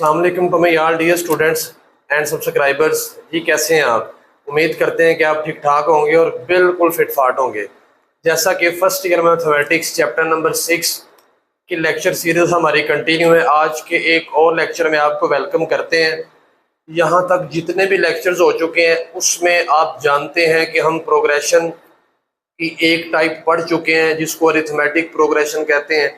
अस्सलाम वालेकुम to my all dear students and subscribers. जी कैसे हैं आप? उम्मीद करते हैं कि आप ठीक ठाक होंगे और बिल्कुल फिट फाट होंगे। जैसा कि first year mathematics chapter number 6 की लेक्चर सीरीज हमारी कंटिन्यू है। आज के एक और लेक्चर में आपको वेलकम करते हैं। यहाँ तक जितने भी लेक्चर्स हो चुके हैं उसमें आप जानते हैं कि हम प्रोग्रेशन की एक टाइप पढ़ चुके हैं जिसको अरिथमेटिक प्रोग्रेशन कहते हैं।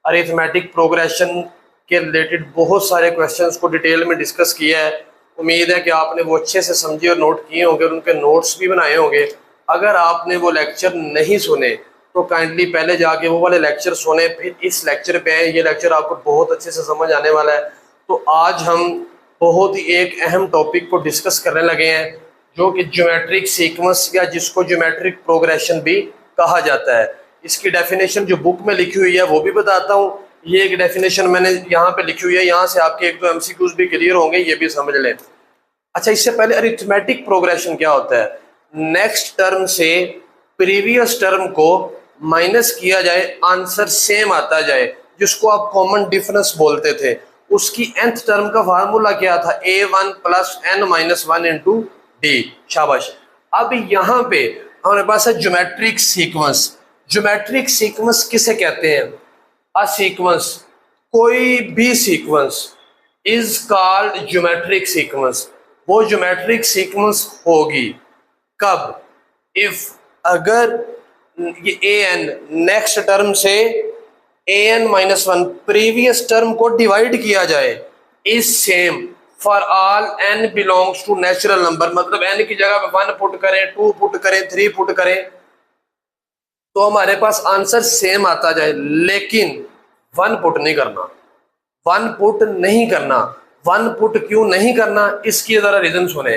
अरिथमेटिक प्रोग्रेशन के रिलेटेड बहुत सारे क्वेश्चंस को डिटेल में डिस्कस किया है। उम्मीद है कि आपने वो अच्छे से समझे और नोट किए होंगे और उनके नोट्स भी बनाए होंगे। अगर आपने वो लेक्चर नहीं सुने तो काइंडली पहले जाके वो वाले लेक्चर सुने, फिर इस लेक्चर पे आए। ये लेक्चर आपको बहुत अच्छे से समझ आने वाला है। तो आज हम बहुत ही एक अहम टॉपिक को डिस्कस करने लगे हैं जो कि ज्योमेट्रिक सीक्वेंस या जिसको ज्योमेट्रिक प्रोग्रेशन भी कहा जाता है। इसकी डेफिनेशन जो बुक में लिखी हुई है वो भी बताता हूँ। ये एक डेफिनेशन मैंने यहाँ पे लिखी हुई है, यहाँ से आपके एक दो एमसीक्यूज भी क्लियर होंगे, ये भी समझ लें। अच्छा, इससे पहले अरिथमेटिक प्रोग्रेशन क्या होता है? नेक्स्ट टर्म से प्रीवियस टर्म को माइनस किया जाए, आंसर सेम आता जाए, जिसको आप कॉमन डिफरेंस बोलते थे। उसकी nth टर्म का फार्मूला क्या था? a1 plus n minus 1 into D. शाबाश। अब यहाँ पे हमारे पास है ज्योमेट्रिक सीक्वेंस। ज्योमेट्रिक सीक्वेंस किसे कहते हैं? अ सीक्वेंस, कोई भी sequence is called geometric sequence. वो ज्योमेट्रिक सीक्वेंस होगी कब? इफ अगर ये ए एन नेक्स्ट टर्म से A N minus 1 previous term को डिवाइड किया जाए is same for all N belongs to natural number. मतलब एन की जगह पे 1 पुट करें, 2 पुट करें, 3 पुट करें तो हमारे पास आंसर सेम आता जाए, लेकिन 1 पुट नहीं करना। 1 पुट नहीं करना। 1 पुट क्यों नहीं करना, इसकी जरा रीजन सुने।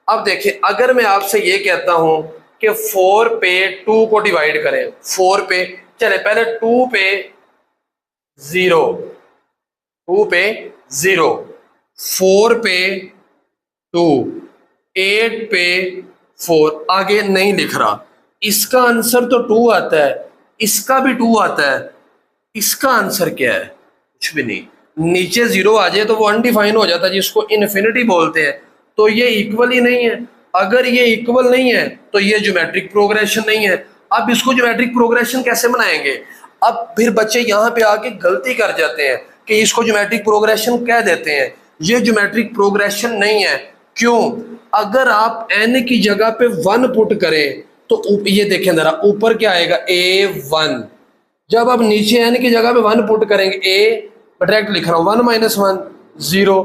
अब देखिए, अगर मैं आपसे ये कहता हूं कि 4 पे 2 को डिवाइड करें, 4 पे चले पहले 2 पे 0, 2 पे 0, 4 पे 2, 8 पे 4, आगे नहीं लिख रहा। इसका आंसर तो 2 आता है, इसका भी 2 आता है। इसका आंसर क्या है? कुछ भी नहीं। नीचे 0 आ जाए तो वो अनडिफाइन हो जाता है, जिसको इन्फिनिटी बोलते हैं। तो ये इक्वल ही नहीं है। अगर ये इक्वल नहीं है तो ये ज्योमेट्रिक प्रोग्रेशन नहीं है। अब इसको ज्योमेट्रिक प्रोग्रेशन कैसे बनाएंगे? अब फिर बच्चे यहाँ पे आके गलती कर जाते हैं कि इसको ज्योमेट्रिक प्रोग्रेशन कह देते हैं। ये ज्योमेट्रिक प्रोग्रेशन नहीं है। क्यों? अगर आप n की जगह पे 1 पुट करें तो ये देखें जरा, ऊपर क्या आएगा? a1। जब आप नीचे n की जगह पे 1 पुट करेंगे, a डायरेक्ट लिख रहा हूं, 1 माइनस 1 0,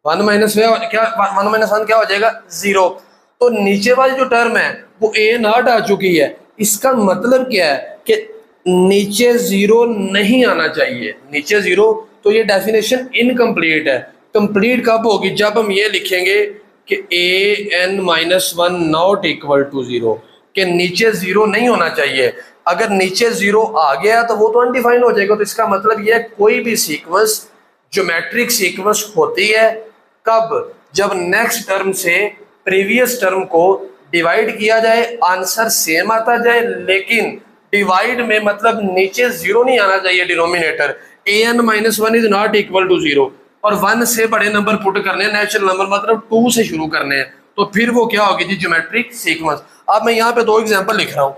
1 माइनस क्या 1 माइनस 1 क्या हो जाएगा? 0। तो नीचे वाली जो टर्म है वो a नॉट आ चुकी है। इसका मतलब क्या है कि नीचे 0 नहीं आना चाहिए। नीचे 0, तो ये डेफिनेशन इनकम्प्लीट है। कंप्लीट कब होगी? जब हम ये लिखेंगे कि an minus 1 not equal to 0, कि नीचे 0 नहीं होना चाहिए। अगर नीचे 0 आ गया तो वो तो अनडिफाइन हो जाएगा। तो इसका मतलब यह कोई भी सीक्वेंस ज्योमेट्रिक सीक्वेंस होती है कब? जब नेक्स्ट टर्म से प्रीवियस टर्म को डिवाइड किया जाए, आंसर सेम आता जाए, लेकिन डिवाइड में मतलब नीचे 0 नहीं आना चाहिए denominator. an minus 1 is not equal to 0 और 1 से बड़े नंबर पुट करने हैं, नेचुरल नंबर मतलब 2 से शुरू करने हैं। तो फिर वो क्या होगी जी? Geometric sequence. अब मैं यहाँ पे 2 एग्जांपल लिख रहा हूं।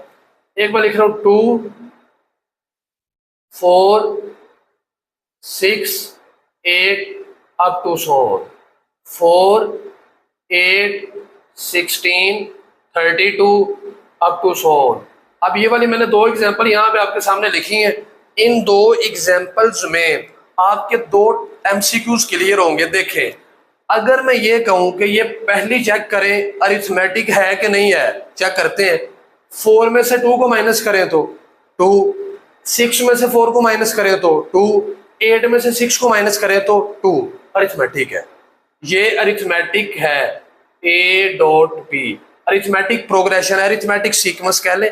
एक बार लिख रहा हूं 2 4 6 8 अप टू 4 8 16 32 अप टू 4। अब ये वाली मैंने 2 एग्जांपल यहाँ पे आपके सामने लिखी हैं। इन 2 एग्जांपल्स में आपके 2 एमसीक्यूज क्लियर होंगे। देखें, अगर मैं ये कहूं कि ये पहली चेक करें अरिथमेटिक है कि नहीं है, चेक करते हैं। 4 में से 2 को माइनस करें तो 2, 6 में से 4 को माइनस करें तो 2, 8 में से 6 को माइनस करें तो 2, अरिथमेटिक है। ये अरिथमेटिक है। A dot P arithmetic progression है, अरिथमेटिक सीक्वेंस कह ले।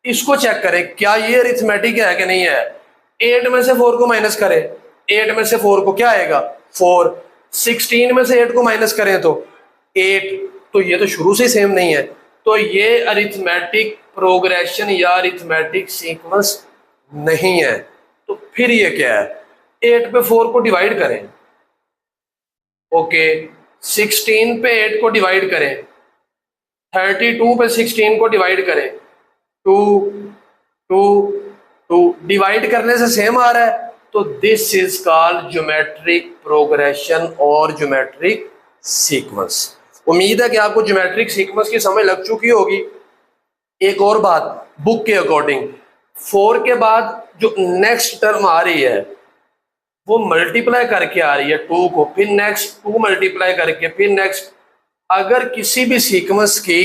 इसको चेक करें क्या ये अरिथमेटिक है कि नहीं है। 8 में से 4 को माइनस करें, 8 में से 4 को क्या आएगा? 4। 16 में से 8 को माइनस करें तो 8। तो ये तो शुरू से सेम नहीं है। तो ये अरिथमेटिक प्रोग्रेशन या अरिथमेटिक सीक्वेंस नहीं है। तो फिर ये क्या है? 8 पे 4 को डिवाइड करें, ओके 16 पे 8 को डिवाइड करें, 32 पे 16 को डिवाइड करें, 2 2 2 डिवाइड करने से सेम आ रहा है, तो this is called geometric progression और ज्योमेट्रिक सीक्वेंस। उम्मीद है कि आपको ज्योमेट्रिक सीक्वेंस की समझ लग चुकी होगी। एक और बात, बुक के अकॉर्डिंग 4 के बाद जो नेक्स्ट टर्म आ रही है वो मल्टीप्लाई करके आ रही है 2 को, फिर नेक्स्ट 2 मल्टीप्लाई करके, फिर नेक्स्ट। अगर किसी भी सीक्वेंस की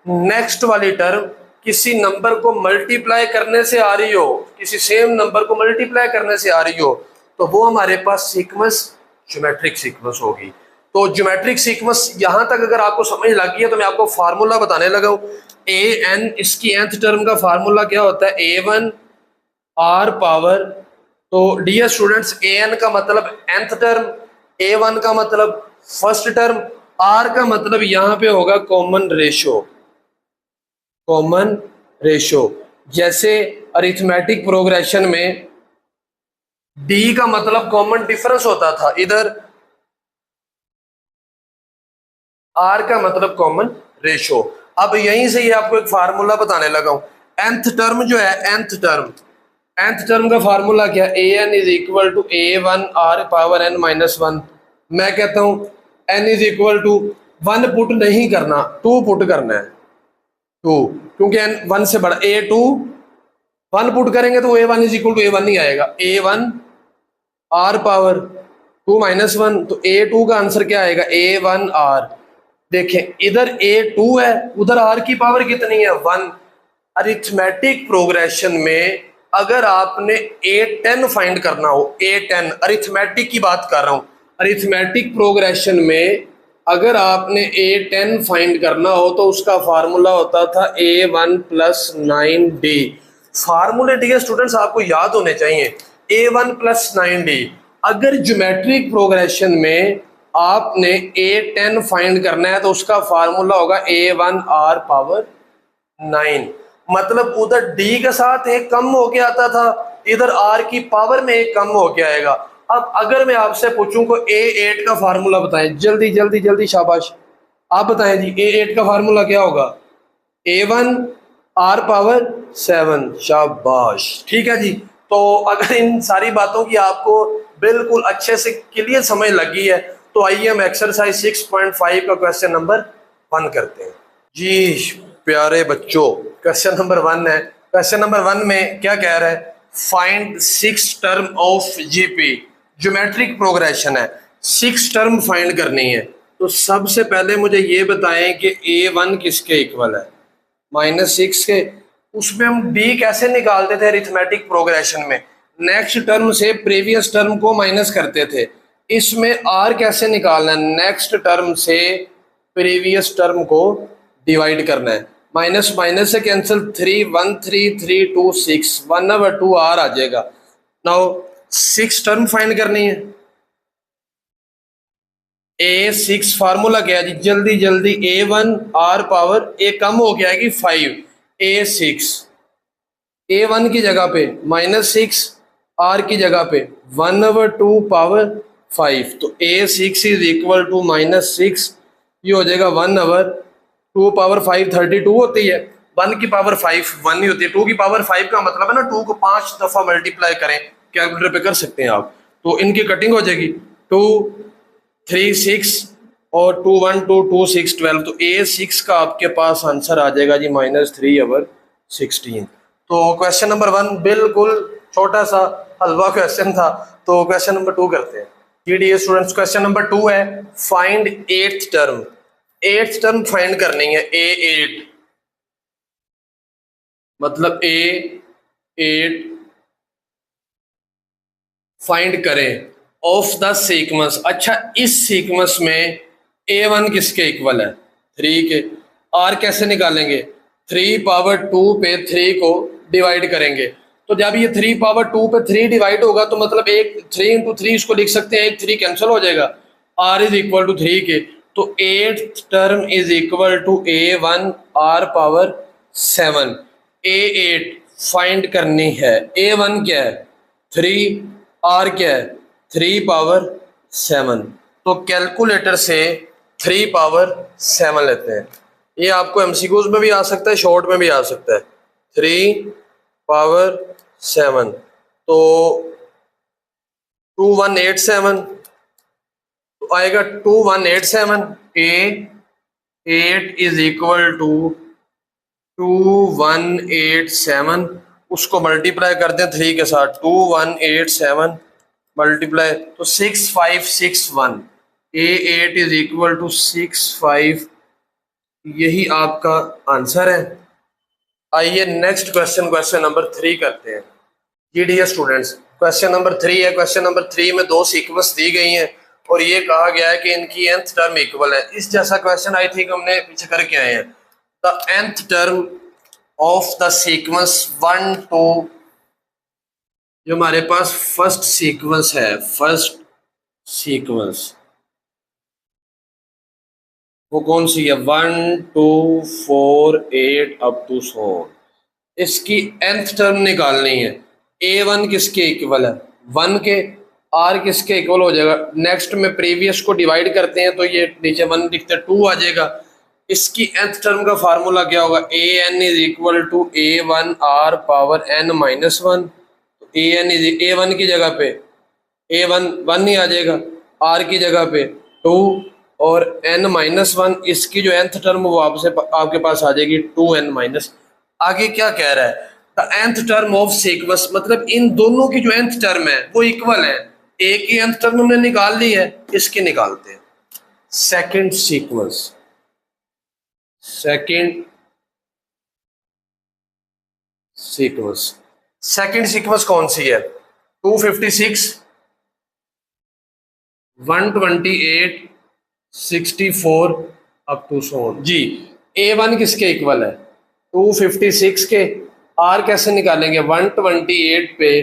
नेक्स्ट वाली टर्म किसी नंबर को मल्टीप्लाई करने से आ रही हो, किसी सेम नंबर को मल्टीप्लाई करने से आ रही हो, तो वो हमारे पास सीक्वेंस ज्योमेट्रिक सीक्वेंस होगी। तो ज्योमेट्रिक सीक्वेंस यहां तक अगर आपको समझ लग गई है तो मैं आपको फार्मूला बताने लगा हूं। ए एन, इसकी nth टर्म का फार्मूला क्या होता है, A1 R पावर। तो डियर स्टूडेंट्स, an का मतलब nth टर्म, A1 का मतलब फर्स्ट टर्म, R का मतलब यहां पे होगा कॉमन रेशो, कॉमन रेशो। जैसे अरिथमेटिक प्रोग्रेशन में D का मतलब कॉमन डिफरेंस होता था, इधर R का मतलब कॉमन रेशो। अब यहीं से ये आपको एक फार्मूला बताने लगा हूं। nth टर्म जो है, nth टर्म का फार्मूला क्या है, an is equal to A1 R power n minus 1। मैं कहता हूं n is equal to 1 put नहीं करना, 2 पुट करना है, 2, क्योंकि n 1 से बड़ा। A2 1 पुट करेंगे तो A1 is equal to A1 नहीं आएगा, A1 R पावर 2 माइनस 1, तो A2 का आंसर क्या आएगा, A1 R। देखें इधर A2 है, उधर R की पावर कितनी है, 1। अरिथमेटिक प्रोग्रेशन में अगर आपने A10 फाइंड करना हो, A10 अरिथमेटिक की बात कर रहा हूं, अरिथमेटिक प्रोग्रेशन में अगर आपने A10 फाइंड करना हो तो उसका फार्मूला होता था A1 प्लस 9D। फार्मूले डियर स्टूडेंट्स आपको याद होने चाहिए, A1 प्लस 9D। अगर ज्योमेट्रिक प्रोग्रेशन में आपने A10 फाइंड करना है तो उसका फार्मूला होगा A1 R पावर 9। मतलब उधर D के साथ एक कम होके आता था, इधर R की पावर में एक कम होके आएगा। अब अगर मैं आपसे पूछूं को A8 का फार्मूला बताएं, जल्दी जल्दी जल्दी, शाबाश, आप बताएं जी, A8 का फार्मूला क्या होगा, A1 R पावर 7। शाबाश, ठीक है जी। तो अगर इन सारी बातों की आपको बिल्कुल अच्छे से क्लियर समझ लगी है तो आइए हम एक्सरसाइज 6.5 का क्वेश्चन नंबर 1 करते हैं। जी प्यारे बच्चों, क्वेश्चन नंबर 1 है। क्वेश्चन नंबर 1 में क्या कह रहा है, find 6 term of GP. Geometric progression है, 6 टर्म फाइंड करनी है। तो सबसे पहले मुझे ये बताएं कि A1 किसके इक्वल है, -6 के। उसमें हम D कैसे निकालते थे अरिथमेटिक प्रोग्रेशन में, नेक्स्ट टर्म से प्रीवियस टर्म को माइनस करते थे। इसमें R कैसे निकालना है, नेक्स्ट टर्म से प्रीवियस टर्म को डिवाइड करना है। माइनस माइनस से कैंसिल, 3 1 3 3 2 6, 1/2 R आ जाएगा। नाउ 6 टर्म फाइंड करनी है। A6 फार्मूला क्या है जी, जल्दी जल्दी, A1 R पावर, A कम हो गया है कि 5, A6 A1 की जगह पे -6, R की जगह पे 1/2 पावर 5, तो A6 इज इक्वल टू -6, ये हो जाएगा 1/2 पावर 5, 32 होती है। 1 की पावर 5 1 ही होती है, 2 की पावर 5 का मतलब है ना 2 को 5 दफा मल्टीप्लाई करें, कैलकुलेटर पे कर सकते हैं आप। तो इनकी कटिंग हो जाएगी, 2 3 6 और 2 1 2 2 6 12, तो A6 का आपके पास आंसर आ जाएगा जी -3/16। तो क्वेश्चन नंबर 1 बिल्कुल छोटा सा हलवा क्वेश्चन था। तो क्वेश्चन नंबर 2 करते हैं। जी स्टूडेंट्स, क्वेश्चन नंबर 2 है, find 8th term. 8th term find करनी है, A8 मतलब A8 फाइंड करें ऑफ द सीक्वेंस। अच्छा, इस सीक्वेंस में A1 किसके इक्वल है, 3 के। R कैसे निकालेंगे, 3 पावर 2 पे 3 को डिवाइड करेंगे। तो जब ये 3 पावर 2 पे 3 डिवाइड होगा तो मतलब एक 3 इंटू 3 इसको लिख सकते हैं, एक 3 कैंसिल हो जाएगा, R इज इक्वल टू 3 के। तो 8th term is equal to A1 R power 7। A8 find करनी है, A1 क्या है 3, R क्या है 3 पावर 7। तो कैलकुलेटर से 3 पावर 7 लेते हैं। ये आपको एमसीक्यूज में भी आ सकता है, शॉर्ट में भी आ सकता है। 3 पावर 7 तो 2187 तो आएगा 2187। A8 इज इक्वल टू 2187, उसको मल्टीप्लाई करते हैं 3 के साथ। 2187 मल्टीप्लाई तो 6561। A8 इज इक्वल टू 65, यही आपका आंसर है। आइए नेक्स्ट क्वेश्चन, क्वेश्चन नंबर 3 करते हैं। जी डियर स्टूडेंट्स, क्वेश्चन नंबर 3 है। क्वेश्चन नंबर 3 में 2 सीक्वेंस दी गई हैं और ये कहा गया है कि इनकी nth टर्म इक्वल है। इस जैसा क्वेश्चन आई थिंक हमने पीछे करके आए हैं। The nth term of the sequence 1 2, जो हमारे पास फर्स्ट सीक्वेंस है, फर्स्ट सीक्वेंस वो कौन सी है? 1 2 4 8 अप टू सो। इसकी nth टर्म निकालनी है। A1 किसके इक्वल है? 1 के। R किसके इक्वल हो जाएगा? नेक्स्ट में प्रीवियस को डिवाइड करते हैं तो ये नीचे 1 लिखते हैं, 2 आ जाएगा। इसकी nth टर्म का फार्मूला क्या होगा? AN is equal to A1 R power n minus 1। तो AN इज A1 की जगह पे A1 1 ही आ जाएगा, R की जगह पे 2 और n माइनस 1। इसकी जो nth टर्म वो आपके पास आ जाएगी 2n माइनस। आगे क्या कह रहा है? The nth term of sequence, मतलब इन दोनों की जो nth टर्म है वो इक्वल है। ए की nth टर्म हमने निकाल ली है, इसकी निकालते हैं। Second sequence, second sequence, second sequence कौन सी है? 256 128 64 अप टू सो ऑन। जी, A1 किसके इक्वल है? 256 के। R कैसे निकालेंगे? 128 पे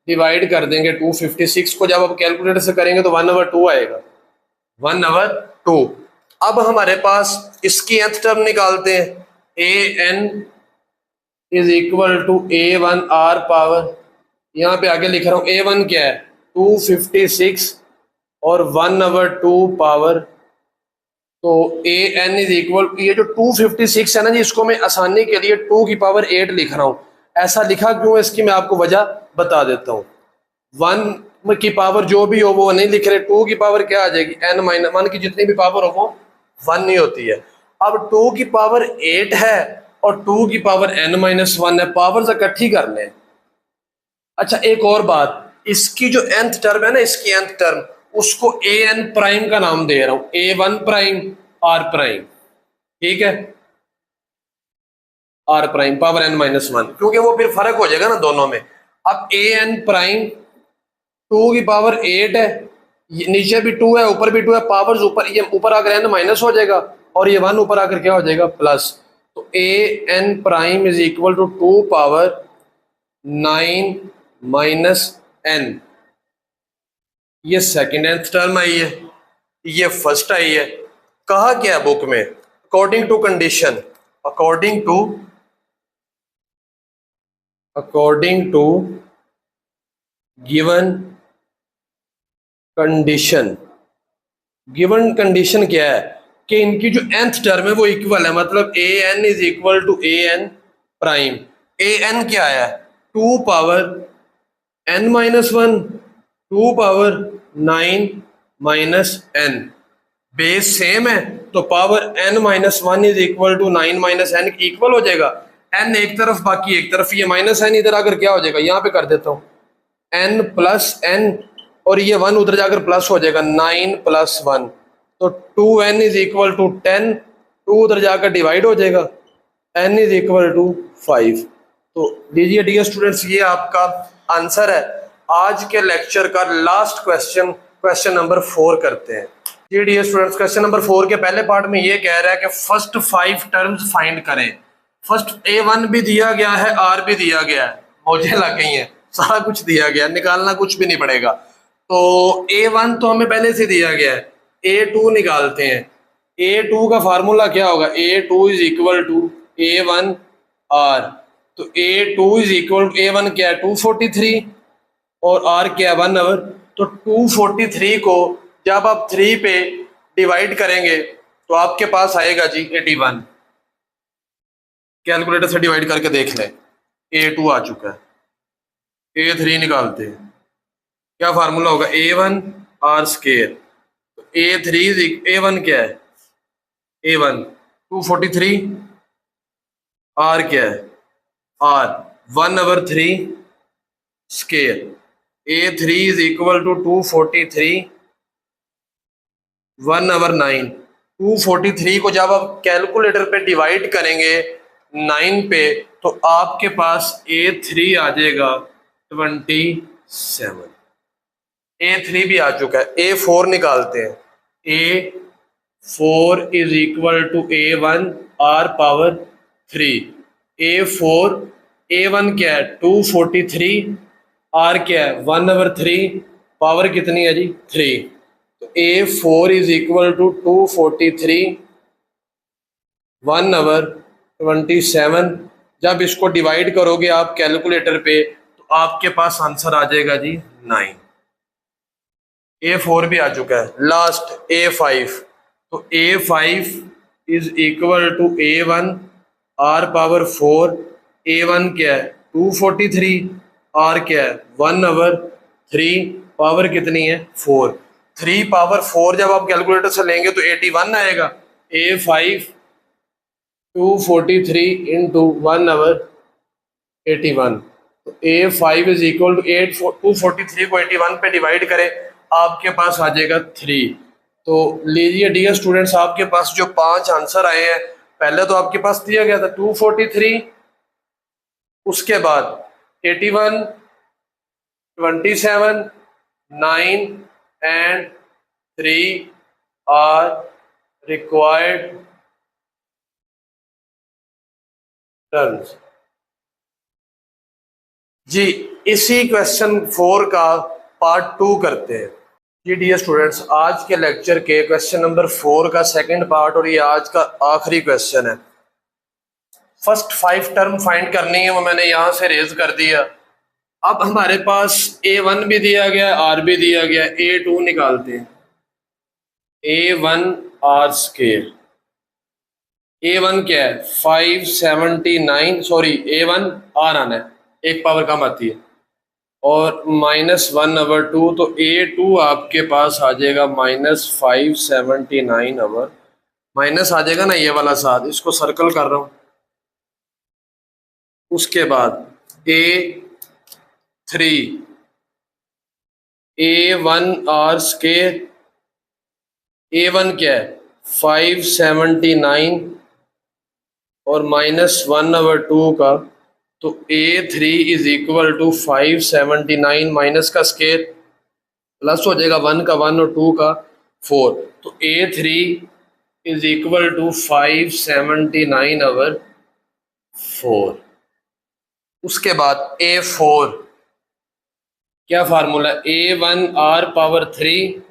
डिवाइड कर देंगे 256 को। जब आप कैलकुलेटर से करेंगे तो 1/2 आएगा, 1/2। अब हमारे पास इसकी nth टर्म निकालते हैं। AN is equal to A1 R power, यहाँ पे आगे लिख रहा हूँ A1 क्या है? 256 और 1/2 पावर। तो AN इज इक्वल, ये जो 256 है ना जी, इसको मैं आसानी के लिए 2 की पावर 8 लिख रहा हूँ। ऐसा लिखा क्यों है इसकी मैं आपको वजह बता देता हूँ। 1 की पावर जो भी हो वो नहीं लिख रहे, 2 की पावर क्या आ जाएगी? n माइनस 1 की जितनी भी पावर हो वो 1 नहीं होती है। अब 2 की पावर 8 है और 2 की पावर n माइनस 1 है, पावर से इकट्ठी कर लें। अच्छा एक और बात, इसकी जो nth टर्म है ना, इसकी nth टर्म, उसको AN प्राइम का नाम दे रहा हूं, A1 प्राइम R प्राइम, ठीक है? R prime power n minus 1, क्योंकि वो फिर फर्क हो जाएगा ना दोनों में। अब AN प्राइम 2 की पावर 8 है, नीचे भी 2 है ऊपर भी 2 है, पावर्स ऊपर, ये ऊपर आकर n माइनस हो जाएगा और ये 1 ऊपर आकर क्या हो जाएगा? प्लस। तो AN prime is equal to 2 power 9 minus n। ये सेकेंड nth टर्म आई है, ये फर्स्ट आई है। कहा क्या है बुक में? According to condition, according to given condition. Given condition क्या है? कि इनकी जो nth टर्म है वो इक्वल है, मतलब AN is equal to AN prime. AN क्या है? 2 power n minus 1, 2 power 9 minus n। Base same है तो power n minus 1 is equal to 9 minus n equal हो जाएगा। n एक तरफ बाकी एक तरफ, ये माइनस n इधर आकर क्या हो जाएगा? यहाँ पे कर देता हूँ n प्लस n और ये 1 उधर जाकर प्लस हो जाएगा, 9 प्लस 1 तो 2n इज इक्वल टू 10, 2 उधर जाकर डिवाइड हो जाएगा, n इज इक्वल टू 5। तो लीजिए डियर स्टूडेंट्स, ये आपका आंसर है। आज के लेक्चर का लास्ट क्वेश्चन, क्वेश्चन नंबर 4 करते हैं। जी डियर स्टूडेंट्स, क्वेश्चन नंबर 4 के पहले पार्ट में ये कह रहा है कि फर्स्ट 5 टर्म्स फाइंड करें। फर्स्ट A1 भी दिया गया है, R भी दिया गया है, मौजें लग गई हैं, सारा कुछ दिया गया है, निकालना कुछ भी नहीं पड़ेगा। तो A1 तो हमें पहले से दिया गया है, A2 निकालते हैं। A2 का फार्मूला क्या होगा? A2 is equal to A1 R। तो A2 is equal to A1 क्या है? 243 और R क्या है? 1 आवर। तो 243 को जब आप 3 पे डिवाइड करेंगे तो आपके पास आएगा जी 81। कैलकुलेटर से डिवाइड करके देख लें, A2 आ चुका है, A3 निकालते हैं। क्या फार्मूला होगा, A1 are square. A3 A1 क्या है, A1 243, R क्या है, R 1/3 square. A3 is equal to 243 1/9। 243 को जब आप कैलकुलेटर पे डिवाइड करेंगे 9 पे तो आपके पास A3 आ जाएगा 27। A3 भी आ चुका है, A4 निकालते हैं। A4 is equal to A1 R power 3। A4 A1 क्या है 243, R क्या है 1/3, पावर कितनी है जी 3। तो A4 इज इक्वल टू 243 1/27। जब इसको डिवाइड करोगे आप कैलकुलेटर पे तो आपके पास आंसर आ जाएगा जी 9। A4 भी आ चुका है। लास्ट A5, तो A5 is equal to A1 R power 4। A1 क्या है 243, R क्या है 1/3, पावर कितनी है 4। 3 पावर 4 जब आप कैलकुलेटर से लेंगे तो 81 आएगा। A5 243 इंटू 1/81, तो A5 इज इक्वल टू 243 को 81 पे डिवाइड करें, आपके पास आ जाएगा 3। तो लीजिए डियर स्टूडेंट्स, आपके पास जो 5 आंसर आए हैं, पहले तो आपके पास दिया गया था 243, उसके बाद 81, 27, 9 एंड 3 आर रिक्वायर्ड टर्म्स। जी इसी क्वेश्चन 4 का पार्ट 2 करते हैं। जी डियर स्टूडेंट्स, आज के लेक्चर के क्वेश्चन नंबर 4 का सेकंड पार्ट और ये आज का आखिरी क्वेश्चन है। फर्स्ट 5 टर्म फाइंड करनी है, वो मैंने यहाँ से रेज कर दिया। अब हमारे पास A1 भी दिया गया, R भी दिया गया, A2 निकालते हैं। A1 R स्केयर, A1 क्या है 579, सॉरी A1 R आना है, एक पावर कम आती है, और -1/2, तो A2 आपके पास आ जाएगा -579 माइनस आ जाएगा ना ये वाला साथ, इसको सर्कल कर रहा हूं। उसके बाद A3 A1 R square, A1 क्या है 579 और -1/2 का, तो A3 is equal to 579 minus का स्केयर प्लस हो जाएगा 1 का 1 और 2 का 4, तो A3 इज इक्वल टू 579/4। उसके बाद A4, क्या formula, A1 R power 3,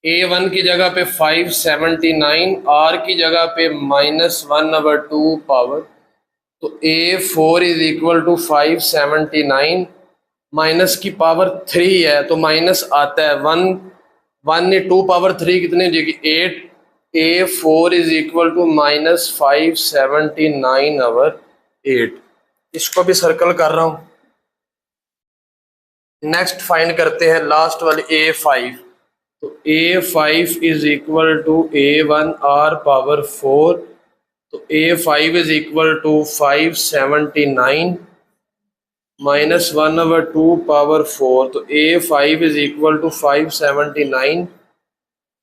A1 की जगह पे 579, R की जगह पे -1/2 पावर, तो A4 is equal to 579 minus की पावर 3 है तो माइनस आता है 1, 1 ने 2 पावर 3 कितनी हो जाएगी 8। A4 is equal to -579/8। इसको भी सर्कल कर रहा हूं। नेक्स्ट फाइंड करते हैं लास्ट वाली A5, तो A5 is equal to A1 R power 4, तो A5 is equal to 579 -1/2 power 4, तो A5 इज इक्वल टू 579,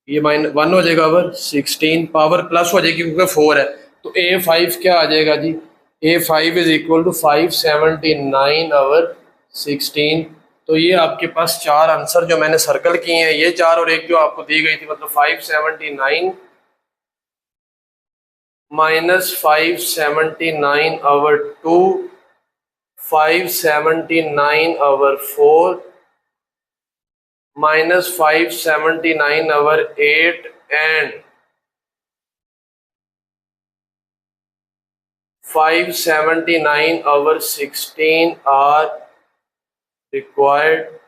ये -1 हो जाएगा ओवर 16, पावर प्लस हो जाएगी क्योंकि 4 है, तो A5 क्या आ जाएगा जी, A5 इज इक्वल टू 579/16। तो ये आपके पास 4 आंसर जो मैंने सर्कल किए हैं, ये 4 और एक जो आपको दी गई थी, मतलब 579 -579/2, 579/4 -579/8 and 579/16 are required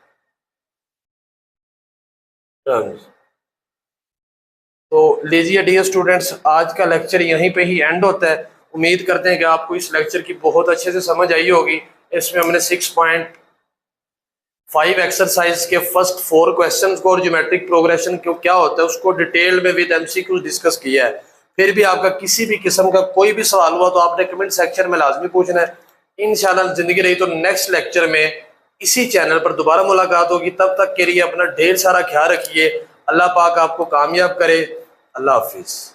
तो लीजिए डियर स्टूडेंट्स, आज का लेक्चर यहीं पे ही एंड होता है। उम्मीद करते हैं कि आपको इस लेक्चर की बहुत अच्छे से समझ आई होगी। इसमें हमने 6.5 एक्सरसाइज के फर्स्ट 4 क्वेश्चंस को और ज्योमेट्रिक प्रोग्रेशन क्यों क्या होता है उसको डिटेल में विद एमसीक्यू डिस्कस किया है। फिर भी आपका किसी भी किस्म का कोई भी सवाल हुआ तो आपने कमेंट सेक्शन में लाजमी पूछना है। इंशाल्लाह जिंदगी रही तो नेक्स्ट लेक्चर में इसी चैनल पर दोबारा मुलाकात होगी। तब तक के लिए अपना ढेर सारा ख्याल रखिए। अल्लाह पाक आपको कामयाब करे। अल्लाह हाफिज।